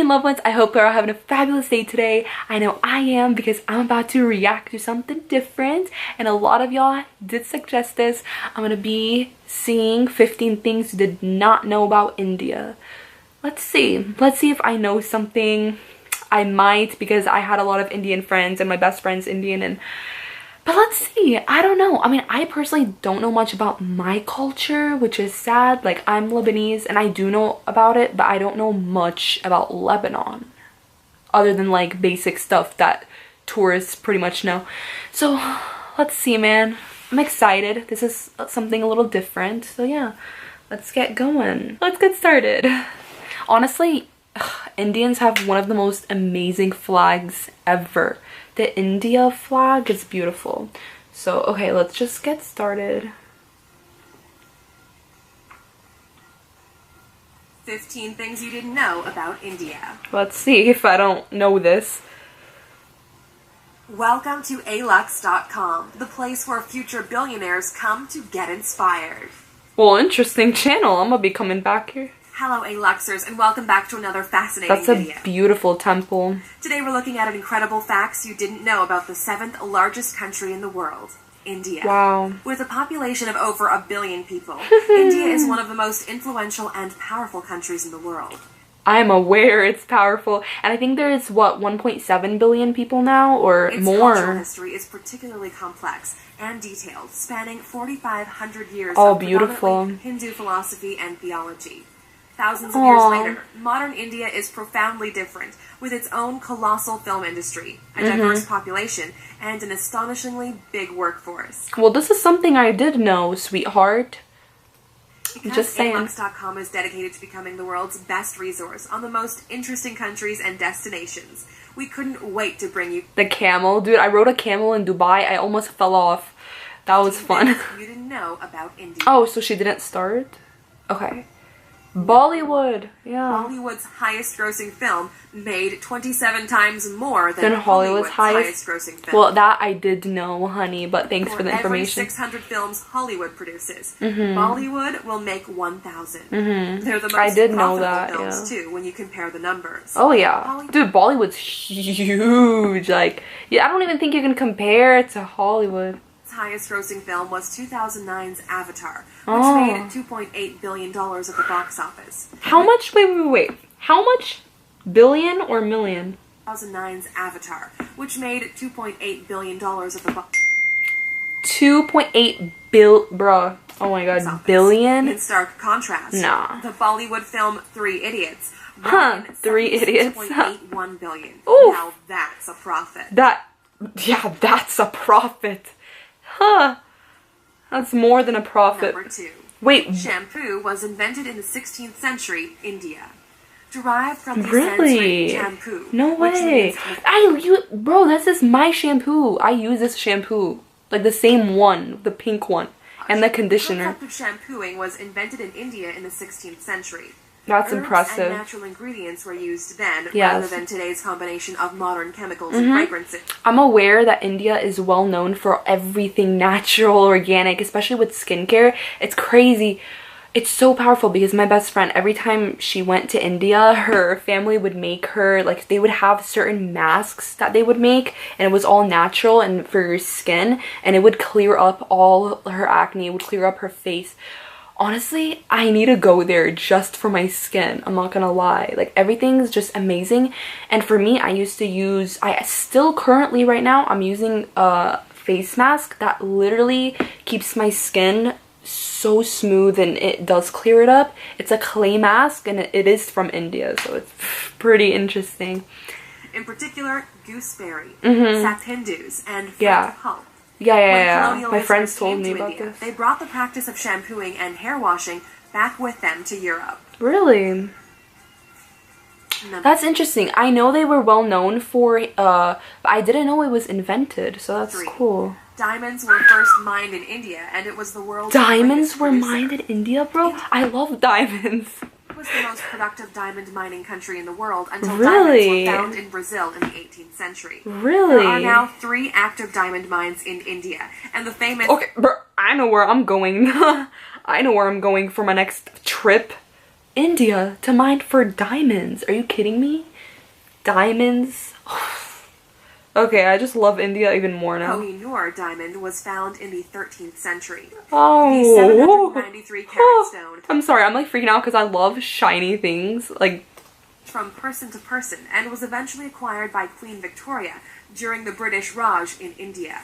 Indian loved ones, I hope you're all having a fabulous day today. I know I am, because I'm about to react to something different, and a lot of y'all did suggest this. I'm gonna be seeing 15 things you did not know about India. Let's see if I know something. I might, because I had a lot of Indian friends and my best friend's Indian, but let's see. I don't know. I mean, I personally don't know much about my culture, which is sad. Like, I'm Lebanese and I do know about it, but I don't know much about Lebanon other than like basic stuff that tourists pretty much know. So let's see, man. I'm excited. This is something a little different. So yeah, let's get going. Let's get started. Honestly, Indians have one of the most amazing flags ever. The India flag is beautiful. So, okay, let's just get started. 15 things you didn't know about India. Let's see if I don't know this. Welcome to alux.com, the place where future billionaires come to get inspired. Well, interesting channel. I'm gonna be coming back here. Hello, Aluxers, and welcome back to another fascinating video. That's a beautiful temple. Today we're looking at incredible facts you didn't know about the 7th largest country in the world, India. Wow. With a population of over 1 billion people, India is one of the most influential and powerful countries in the world. I'm aware it's powerful, and I think there is, what, 1.7 billion people now, or more? Its cultural history is particularly complex and detailed, spanning 4,500 years Oh, of beautiful. Hindu philosophy and theology. Thousands of years later, modern India is profoundly different, with its own colossal film industry, a diverse population, and an astonishingly big workforce. Well, this is something I did know, sweetheart. Because Just saying. Alux.com is dedicated to becoming the world's best resource on the most interesting countries and destinations. We couldn't wait to bring you The camel. Dude, I rode a camel in Dubai. I almost fell off. That was fun. you didn't know about India. Oh, so she didn't start? Okay. Bollywood. Yeah. Bollywood's highest-grossing film made 27 times more than Hollywood's highest-grossing film. Well, that I did know, honey, but thanks for the information. Every 600 films Hollywood produces, Bollywood will make 1,000. They're the most I did know profitable that, films, yeah. too, when you compare the numbers. Oh, yeah. Dude, Bollywood's huge. Like, yeah, I don't even think you can compare it to Hollywood. Highest grossing film was 2009's Avatar, which made $2.8 billion at the box office. How much? Wait. How much? Billion or million? 2009's Avatar, which made $2.8 billion at the box 2.8 bill, bruh. Oh my god, office. billion? In stark contrast, Nah. the Bollywood film Three Idiots Three Idiots. $76.81 billion. Oof. Now that's a profit. Yeah, that's a profit. Huh. That's more than a profit. Number 2. Wait. Shampoo was invented in the 16th century, India. Derived from the Really? Sanskrit shampoo. No which way. means Bro, this is my shampoo. I use this shampoo. Like the same one, the pink one. And the conditioner. The concept of shampooing was invented in India in the 16th century. That's Herbs impressive. and natural ingredients were used then, Yes. rather than today's combination of modern chemicals and fragrances. I'm aware that India is well known for everything natural, organic, especially with skincare. It's crazy. It's so powerful because my best friend, every time she went to India, her family would make her, like, they would have certain masks that they would make, and it was all natural and for your skin, and it would clear up all her acne, it would clear up her face. Honestly, I need to go there just for my skin. I'm not gonna lie. Like, everything's just amazing. And for me, I still currently right now, I'm using a face mask that literally keeps my skin so smooth and it does clear it up. It's a clay mask and it is from India, so it's pretty interesting. In particular, gooseberry, sapindus, and fruit pulp. Yeah. My friends told me about India, this. They brought the practice of shampooing and hair washing back with them to Europe. Really? That's interesting. I know they were well known for, but I didn't know it was invented, so that's 3. cool. Diamonds were first mined in India, and it was the world's Diamonds greatest were producer. mined in India, bro? I love diamonds. It was the most productive diamond mining country in the world until Really? diamonds were found in Brazil in the 18th century. Really? There are now 3 active diamond mines in India, and the famous... Okay, bro, I know where I'm going. I know where I'm going for my next trip. India to mine for diamonds. Are you kidding me? Diamonds. Okay, I just love India even more now. Kohinoor diamond was found in the 13th century. Oh. The 793 carat stone. I'm sorry, I'm like freaking out because I love shiny things. Like, from person to person and was eventually acquired by Queen Victoria during the British Raj in India.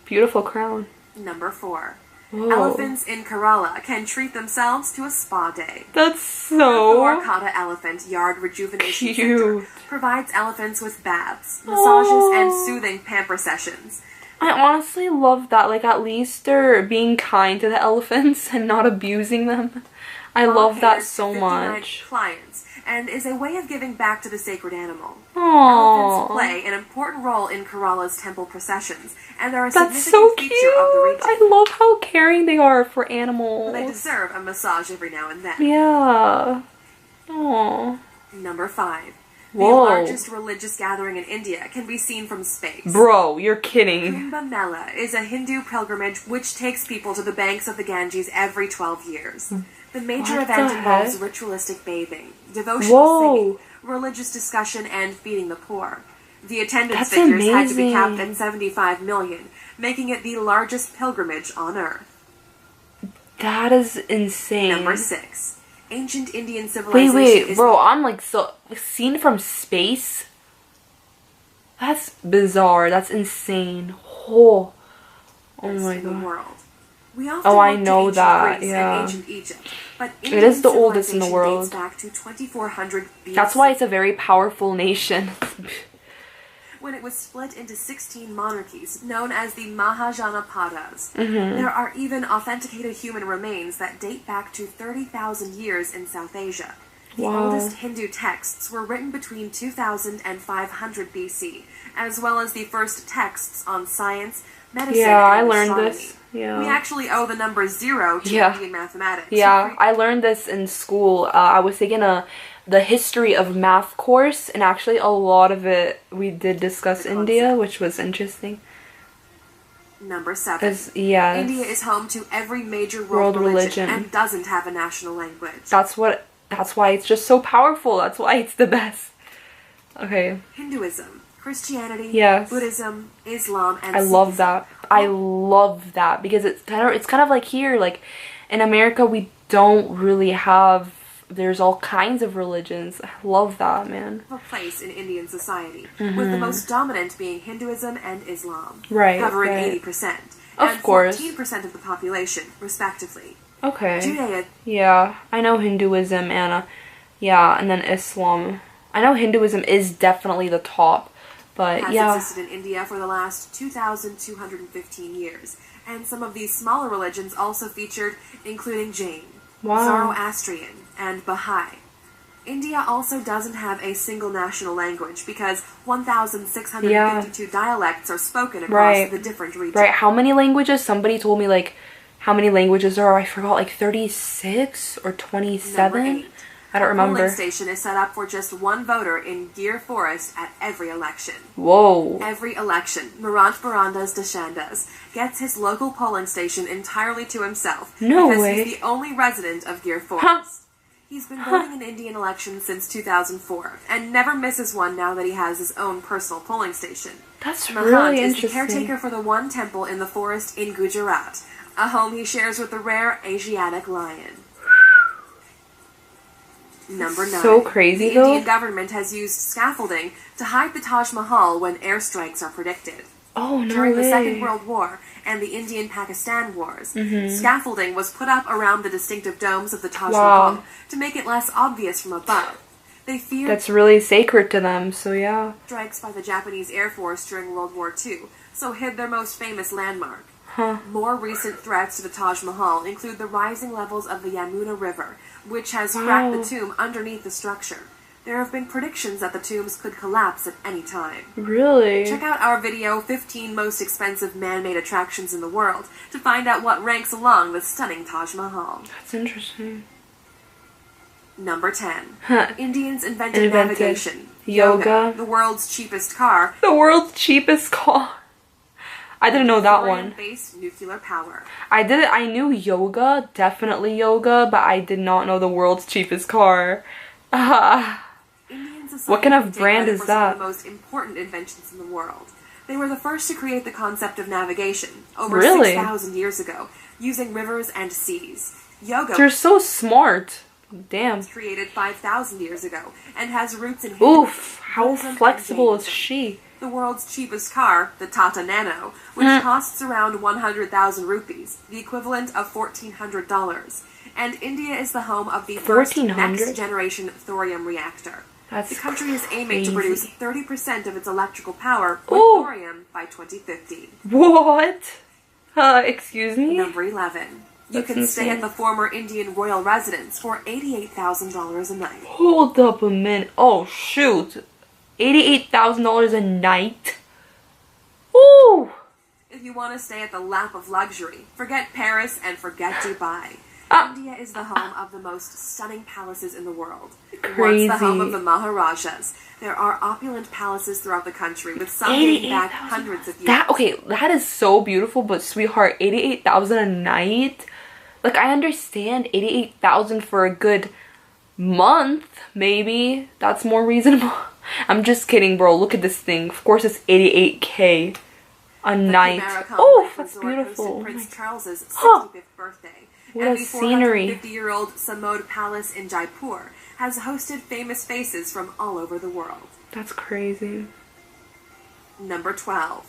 Beautiful crown. Number 4. Whoa. Elephants in Kerala can treat themselves to a spa day. That's The so Thorkata Elephant Yard Rejuvenation cute. Center provides elephants with baths, massages, and soothing pamper sessions. I honestly love that. Like, at least they're being kind to the elephants and not abusing them. I love that so much. Clients, and is a way of giving back to the sacred animal. Aww. Elephants play an important role in Kerala's temple processions, and are a That's significant so feature cute. of the region. I love how caring they are for animals. They deserve a massage every now and then. Yeah. Aww. Number 5. The Whoa. largest religious gathering in India can be seen from space. Bro, you're kidding. Kumbh Mela is a Hindu pilgrimage which takes people to the banks of the Ganges every 12 years. The major What event the involves heck? ritualistic bathing, devotional Whoa. singing, religious discussion, and feeding the poor. The attendance That's figures had to be capped amazing. at 75 million, making it the largest pilgrimage on Earth. That is insane. Number 6. Ancient Indian civilization Wait, is bro, I'm like, so, seen from space? That's bizarre. That's insane. Oh my in the god. world. We often Oh, I look to know ancient that, Greece yeah. and ancient Egypt, but It is the Indian oldest in the civilization world. dates back to 2400 BC. That's why it's a very powerful nation. When it was split into 16 monarchies, known as the Mahajanapadas. Mm-hmm. There are even authenticated human remains that date back to 30,000 years in South Asia. The Wow. oldest Hindu texts were written between 2000 and 500 BC, as well as the first texts on science, medicine, Yeah, I and learned astronomy. this. Yeah. We actually owe the number 0 to Yeah. Indian mathematics. Yeah, I learned this in school. I was taking the history of math course, and actually a lot of it we did discuss The India, concept. which was interesting. Number 7. Yes, India is home to every major World world religion religion. and doesn't have a national language. that's why it's just so powerful. That's why it's the best. Okay, Hinduism, Christianity, Yes. Buddhism, Islam, and I love Sikhism. that. I love that because it's kind of like here, like in America, we don't really have. There's all kinds of religions. I love that, man. A place in Indian society, with the most dominant being Hinduism and Islam, Right, covering right. 80%, Of and course. 14% of the population, respectively. Okay. Judaism Yeah, I know Hinduism and yeah, and then Islam. I know Hinduism is definitely the top, but has yeah. existed in India for the last 2,215 years, and some of these smaller religions also featured, including Jain, Wow. Zoroastrian, and Baha'i. India also doesn't have a single national language because 1,652 dialects are spoken across Right. the different regions. Right, how many languages? Somebody told me like how many languages there are. I forgot, like 36 or 27. Number 8. I don't A polling remember. station is set up for just one voter in Gir Forest at every election. Whoa. Every election, Marant Barandas Deshandas gets his local polling station entirely to himself No because way. he's the only resident of Gir Forest. Huh. He's been voting in Indian elections since 2004 and never misses one now that he has his own personal polling station. That's Mahant really is the interesting. caretaker for the one temple in the forest in Gujarat, a home he shares with the rare Asiatic lion. Number 9. So crazy, the though. Indian government has used scaffolding to hide the Taj Mahal when airstrikes are predicted. Oh, no During way. the Second World War and the Indian-Pakistan Wars, Mm-hmm. scaffolding was put up around the distinctive domes of the Taj Wow. Mahal to make it less obvious from above. They feared That's really sacred to them, so yeah. strikes by the Japanese Air Force during World War II, so hid their most famous landmark. Huh. More recent threats to the Taj Mahal include the rising levels of the Yamuna River, which has cracked Wow. the tomb underneath the structure. There have been predictions that the tombs could collapse at any time. Really? Check out our video, 15 Most Expensive Man-Made Attractions in the World, to find out what ranks along the stunning Taj Mahal. That's interesting. Number 10. Huh. Indians invented Invented navigation. yoga. The world's cheapest car. The world's cheapest car. I didn't know that one. Thorium-based nuclear power. I knew yoga, definitely yoga, but I did not know the world's cheapest car. Indian American society What kind of can take brand credit is for some that? of the most important inventions in the world. They were the first to create the concept of navigation over Really? 6,000 years ago, using rivers and seas. Yoga They're so smart. Damn. was created 5,000 years ago and has roots in Oof, how Buddhism and flexible is Jainism. she? The world's cheapest car, the Tata Nano, which costs around 100,000 rupees, the equivalent of $1,400. And India is the home of the first 1,400? next-generation thorium reactor. That's The country is aiming crazy. to produce 30% of its electrical power with Ooh. thorium by 2050. What? Excuse me? Number 11. You That's can stay insane. at the former Indian royal residence for $88,000 a night. Hold up a minute. Oh, shoot. $88,000 a night? Ooh. If you want to stay at the lap of luxury, forget Paris and forget Dubai. India is the home of the most stunning palaces in the world. Crazy. Once the home of the Maharajas, there are opulent palaces throughout the country with some dating back 88,000. hundreds of years. That is so beautiful, but sweetheart, 88,000 a night? Like, I understand 88,000 for a good month, maybe. That's more reasonable. I'm just kidding, bro. Look at this thing. Of course, it's 88K a night. Jumeirah Oh, Complex that's Resort beautiful. hosted Oh Prince my- Charles's 65th Huh. birthday. What And a the scenery. 450-year-old Samod Palace in Jaipur has hosted famous faces from all over the world. That's crazy. Number 12.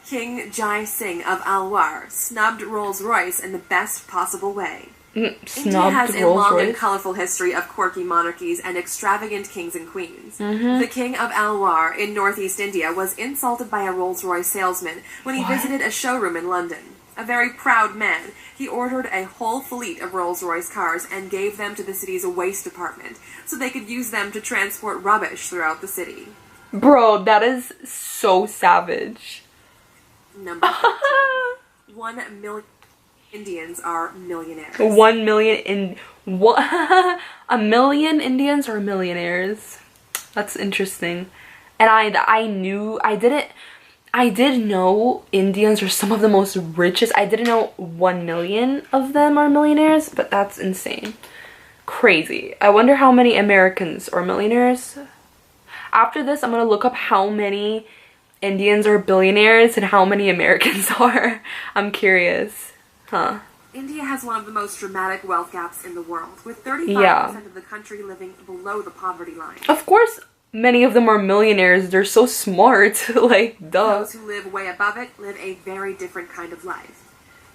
King Jai Singh of Alwar snubbed Rolls-Royce in the best possible way. India Snubbed has a Rolls long and Royce. colorful history of quirky monarchies and extravagant kings and queens. Mm-hmm. The King of Alwar in northeast India was insulted by a Rolls-Royce salesman when he What? visited a showroom in London. A very proud man, he ordered a whole fleet of Rolls-Royce cars and gave them to the city's waste department so they could use them to transport rubbish throughout the city. Bro, that is so savage. Number 13. 1 million Indians are millionaires. 1 million in what? A million Indians are millionaires. That's interesting. And I did know Indians are some of the most richest. I didn't know 1 million of them are millionaires, but that's insane. Crazy. I wonder how many Americans are millionaires. After this, I'm gonna look up how many Indians are billionaires and how many Americans are. I'm curious. Huh. India has one of the most dramatic wealth gaps in the world, with 35% Yeah. of the country living below the poverty line. Of course, many of them are millionaires. They're so smart. Like, duh. Those who live way above it live a very different kind of life.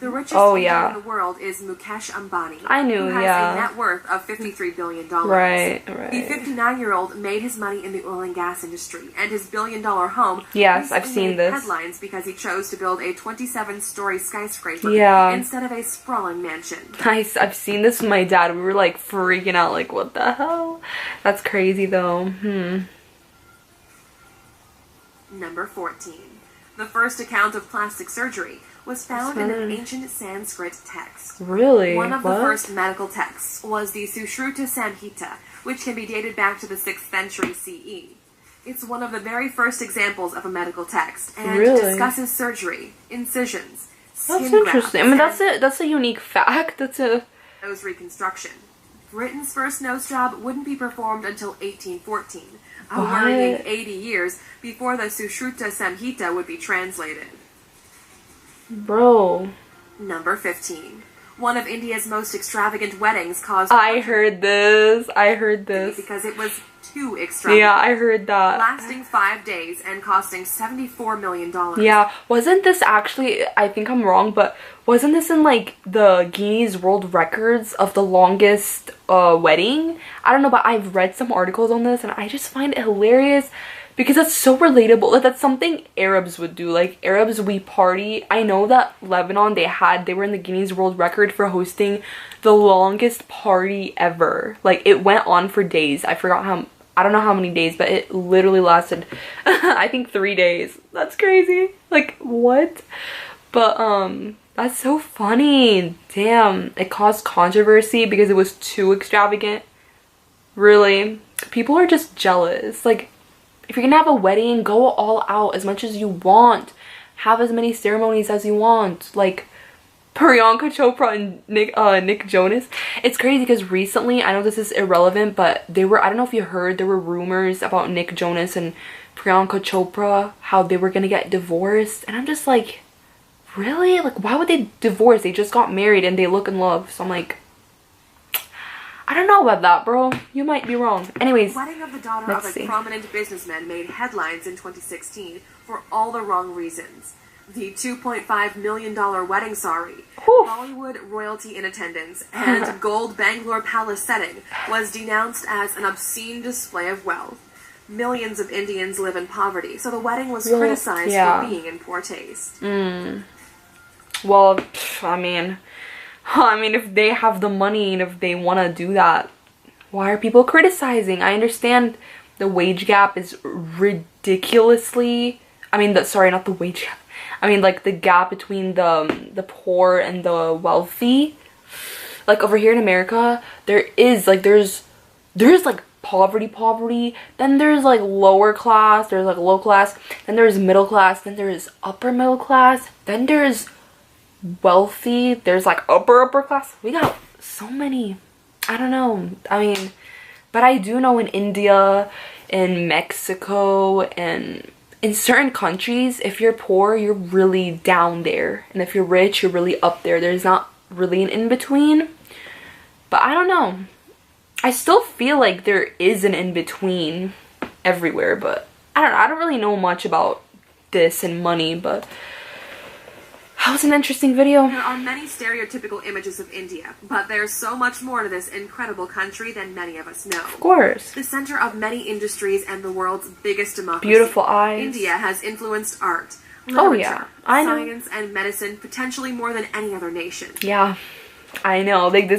The richest Oh, Indian yeah. in the world is Mukesh Ambani, I knew, who has yeah. a net worth of $53 billion. Right, The right. 59-year-old made his money in the oil and gas industry, and his billion-dollar home Yes, I've recently seen made this. headlines because he chose to build a 27-story skyscraper Yeah. instead of a sprawling mansion. I've seen this with my dad. We were like freaking out, like, what the hell? That's crazy though. Number 14. The first account of plastic surgery was found in an ancient Sanskrit text. Really? One of What? the first medical texts was the Sushruta Samhita, which can be dated back to the 6th century CE. It's one of the very first examples of a medical text, and Really? discusses surgery, incisions, That's skin interesting. I mean, grafts, that's a unique fact. That's a... and nose reconstruction. Britain's first nose job wouldn't be performed until 1814, a What? worrying 80 years before the Sushruta Samhita would be translated. Bro. Number 15. One of India's most extravagant weddings caused I heard this. I heard this. because it was too extravagant. Yeah, I heard that. Lasting 5 days and costing $74 million. Yeah, wasn't this actually, I think I'm wrong, but wasn't this in like the Guinness World Records of the longest wedding? I don't know, but I've read some articles on this and I just find it hilarious because it's so relatable. Like, that's something Arabs would do. Like, Arabs, we party. I know that Lebanon, they were in the Guinness World Record for hosting the longest party ever. Like, it went on for days. I don't know how many days, but it literally lasted, I think 3 days. That's crazy. Like, what? But, that's so funny. Damn, it caused controversy because it was too extravagant. Really? People are just jealous. Like, if you're gonna have a wedding, go all out as much as you want. Have as many ceremonies as you want. Like, Priyanka Chopra and Nick Jonas. It's crazy because recently, I know this is irrelevant, but I don't know if you heard, there were rumors about Nick Jonas and Priyanka Chopra, how they were gonna get divorced. And I'm just like, really? Like, why would they divorce? They just got married and they look in love. So I'm like, I don't know about that, bro. You might be wrong. Anyways, wedding of the daughter of a prominent businessman made headlines in 2016 for all the wrong reasons. The $2.5 million wedding sari, Bollywood royalty in attendance, and gold Bangalore Palace setting was denounced as an obscene display of wealth. Millions of Indians live in poverty, so the wedding was criticized for being in poor taste. Well, I mean, if they have the money and if they want to do that, why are people criticizing? I understand the wage gap is ridiculously, sorry, not the wage gap. Like the gap between the poor and the wealthy. Like over here in America, there's like poverty, then there's like lower class, there's like low class, then there's middle class, then there's upper middle class, then there's wealthy, there's like upper class. We got so many, I don't know. But I do know in India, in Mexico, and in certain countries, if you're poor, you're really down there, and if you're rich, you're really up there. There's not really an in-between. But I don't know, I still feel like there is an in-between everywhere, but I don't know. I don't really know much about this and money, but that was an interesting video. There are many stereotypical images of India, but there's so much more to this incredible country than many of us know. Of course. The center of many industries and the world's biggest democracy. Beautiful eyes. India has influenced art, literature, science, and medicine potentially more than any other nation. Yeah, I know. Like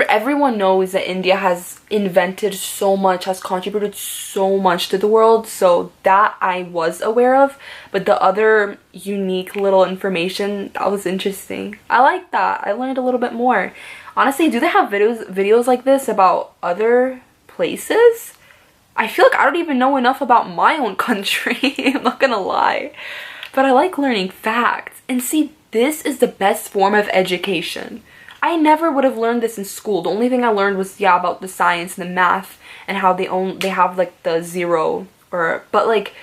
everyone knows that India has invented so much, has contributed so much to the world, so that I was aware of. But the other unique little information, that was interesting. I like that. I learned a little bit more. Honestly, do they have videos like this about other places? I feel like I don't even know enough about my own country. I'm not gonna lie. But I like learning facts. And see, this is the best form of education. I never would have learned this in school. The only thing I learned was, about the science and the math and how they have like the zero, but like,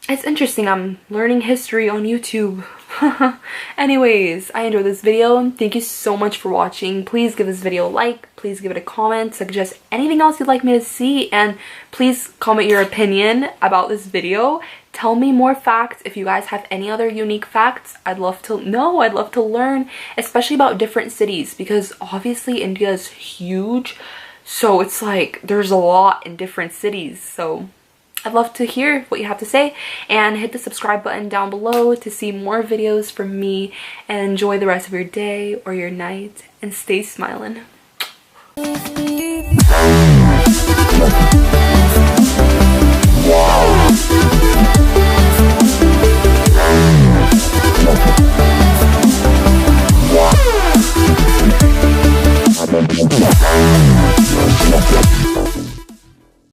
it's interesting. I'm learning history on YouTube. Anyways, I enjoyed this video. Thank you so much for watching. Please give this video a like. Please give it a comment. Suggest anything else you'd like me to see. And please comment your opinion about this video. Tell me more facts. If you guys have any other unique facts, I'd love to know. I'd love to learn, especially about different cities, because obviously India is huge. So it's like there's a lot in different cities. So I'd love to hear what you have to say, and hit the subscribe button down below to see more videos from me, and enjoy the rest of your day or your night, and stay smiling.